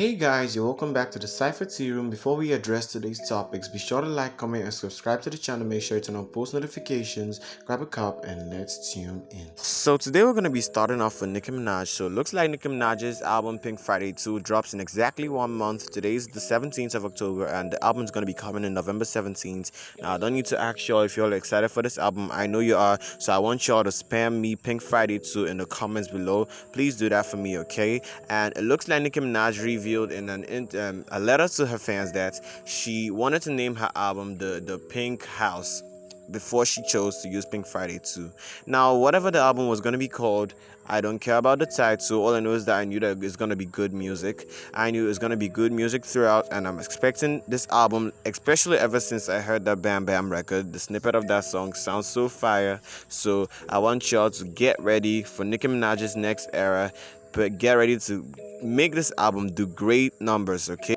Hey guys, you're welcome back to the Cypher Tea Room. Before we address today's topics, be sure to like, comment, and subscribe to the channel. Make sure to turn on post notifications, grab a cup, and let's tune in. So today we're gonna be starting off with Nicki Minaj. So it looks like Nicki Minaj's album Pink Friday 2 drops in exactly 1 month. Today's the 17th of October, and the album's gonna be coming in November 17th. Now I don't need to ask y'all if y'all are excited for this album. I know you are, so I want y'all to spam me Pink Friday 2 in the comments below. Please do that for me, okay? And it looks like Nicki Minaj revealed in a letter to her fans that she wanted to name her album the Pink House before she chose to use Pink Friday 2. Now, whatever the album was going to be called, I don't care about the title. All I know is that I knew that it's going to be good music. I knew it was going to be good music throughout, and I'm expecting this album, especially ever since I heard that Bam Bam record. The snippet of that song sounds so fire. So I want y'all to get ready for Nicki Minaj's next era, but get ready to make this album do great numbers, okay?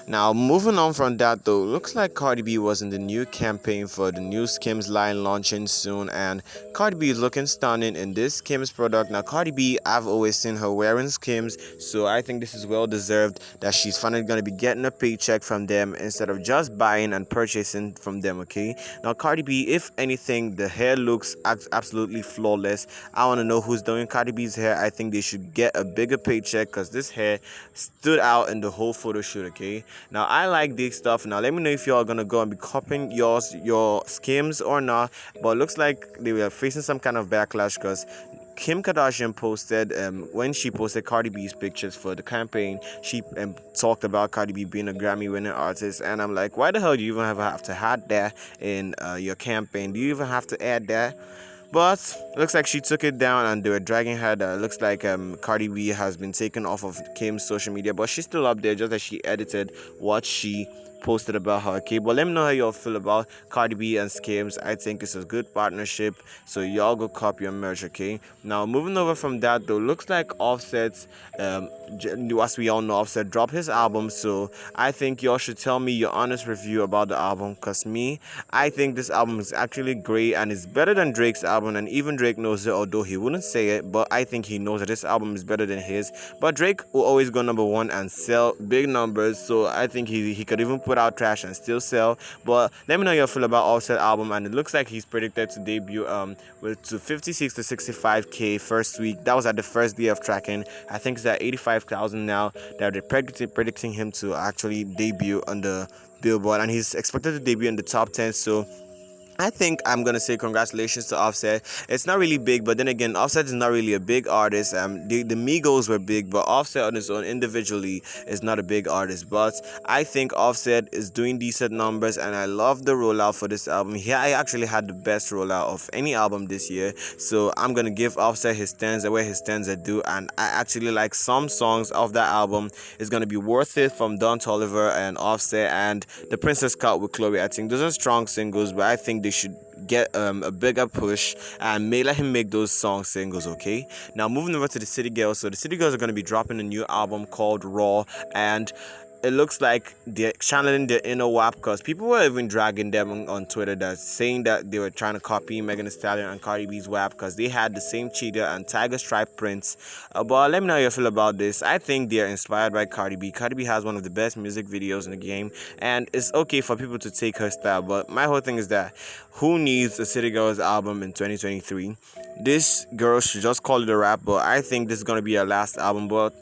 Now, moving on from that though, looks like Cardi B was in the new campaign for the new Skims line launching soon, and Cardi B is looking stunning in this Skims product. Now, Cardi B, I've always seen her wearing Skims, so I think this is well deserved that she's finally going to be getting a paycheck from them instead of just buying and purchasing from them, okay? Now, Cardi B, if anything, the hair looks absolutely flawless. I want to know who's doing Cardi B's hair. I think they should get a bigger paycheck because this hair stood out in the whole photo shoot, okay? Now I like this stuff. Now let me know if y'all gonna go and be copying your Skims or not. But it looks like they were facing some kind of backlash because Kim Kardashian posted when she posted Cardi B's pictures for the campaign, she talked about Cardi B being a Grammy-winning artist, and I'm like, why the hell do you even have to add that in your campaign? Do you even have to add that? But it looks like she took it down and they were dragging her down. It looks like Cardi B has been taken off of Kim's social media, but she's still up there, just that she edited what she posted about her, okay? But let me know how y'all feel about Cardi B and Skims. I think it's a good partnership, so y'all go copy your merch, okay? Now moving over from that though, looks like Offset's as we all know, Offset dropped his album, so I think y'all should tell me your honest review about the album, because I think this album is actually great and it's better than Drake's album, and even Drake knows it, although he wouldn't say it, but I think he knows that this album is better than his. But Drake will always go number one and sell big numbers, so I think he could even put out trash and still sell. But let me know your feel about Offset album, and it looks like he's predicted to debut with to 56 to 65k first week. That was at the first day of tracking. I think it's at 85,000 now that they're predicting him to actually debut on the Billboard, and he's expected to debut in the top 10. So I think I'm gonna say congratulations to Offset. It's not really big, but then again, Offset is not really a big artist. The Migos were big, but Offset on his own individually is not a big artist. But I think Offset is doing decent numbers, and I love the rollout for this album. I actually had the best rollout of any album this year, so I'm gonna give Offset his stands where his stands are due. And I actually like some songs of that album. It's gonna be Worth It from Don Toliver and Offset, and The Princess Cut with Chloe. I think those are strong singles, but I think they should get a bigger push and let him make those song singles, okay? Now moving over to the City Girls. So the City Girls are going to be dropping a new album called Raw, and it looks like they're channeling their inner WAP, because people were even dragging them on Twitter, that saying that they were trying to copy Megan Thee Stallion and Cardi B's WAP because they had the same cheetah and tiger stripe prints. But let me know how you feel about this. I think they are inspired by Cardi B. Cardi B has one of the best music videos in the game, and it's okay for people to take her style. But my whole thing is that who needs a City Girls album in 2023? This girl should just call it a rap. But I think this is gonna be her last album. But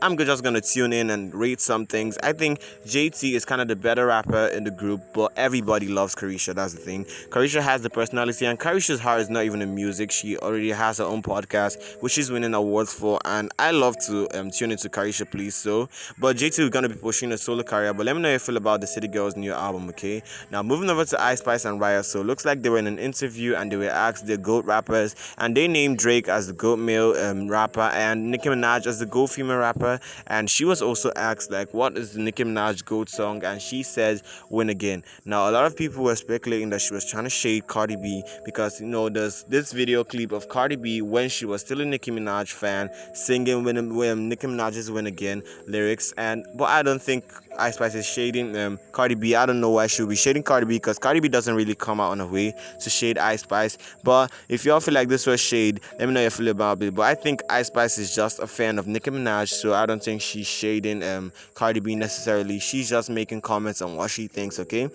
I'm just gonna tune in and rate some things. I think JT is kind of the better rapper in the group, but everybody loves Carisha. That's the thing. Carisha has the personality, and Carisha's heart is not even in music. She already has her own podcast, which she's winning awards for, and I love to tune into Carisha, please. So, but JT is gonna be pushing a solo career. But let me know how you feel about the City Girls' new album, okay? Now moving over to Ice Spice and Riot. So looks like they were in an interview and they were asked the GOAT rappers, and they named Drake as the GOAT male rapper and Nicki Minaj as the GOAT female rapper. And she was also asked, like, what is the Nicki Minaj GOAT song, and she says Win Again. Now a lot of people were speculating that she was trying to shade Cardi B, because there's this video clip of Cardi B when she was still a Nicki Minaj fan singing when Nicki Minaj's Win Again lyrics. But I don't think Ice Spice is shading Cardi B. I don't know why she would be shading Cardi B, because Cardi B doesn't really come out on her way to shade Ice Spice. But if y'all feel like this was shade, let me know how you feel about it. But I think Ice Spice is just a fan of Nicki Minaj, so I don't think she's shading Cardi B necessarily. She's just making comments on what she thinks. Okay.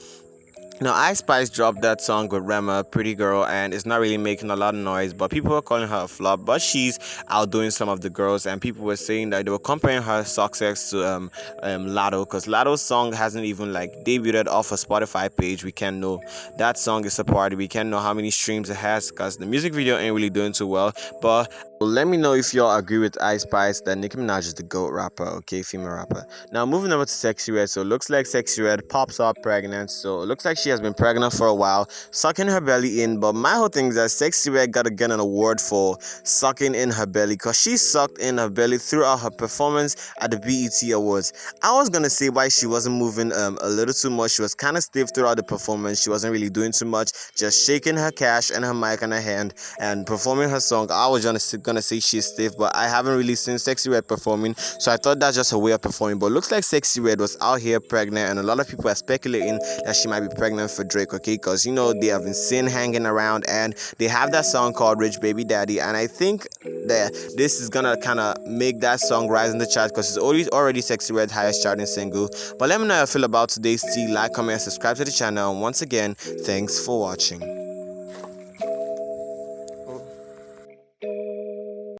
Now, Ice Spice dropped that song with Rema, Pretty Girl, and it's not really making a lot of noise, but people are calling her a flop. But she's outdoing some of the girls, and people were saying that they were comparing her success to Lotto, because Lotto's song hasn't even like debuted off a Spotify page. We can't know that song is a party. We can't know how many streams it has, because the music video ain't really doing too well. But let me know if y'all agree with Ice Spice that Nicki Minaj is the GOAT rapper, okay, female rapper. Now, moving over to Sexyyred. So, it looks like Sexyyred pops up pregnant. So, it looks like she has been pregnant for a while, sucking her belly in. But my whole thing is that Sexyyred got to get an award for sucking in her belly, because she sucked in her belly throughout her performance at the BET Awards. I was going to say why she wasn't moving a little too much. She was kind of stiff throughout the performance. She wasn't really doing too much, just shaking her cash and her mic in her hand and performing her song. I was just gonna say she's stiff, but I haven't really seen Sexyyred performing, so I thought that's just a way of performing. But it looks like Sexyyred was out here pregnant, and a lot of people are speculating that she might be pregnant for Drake, okay? Because they have been seen hanging around, and they have that song called Rich Baby Daddy, and I think that this is gonna kind of make that song rise in the chart, because it's already Sexyred's highest charting single. But let me know how you feel about today's tea. Like, comment, and subscribe to the channel, and once again, thanks for watching.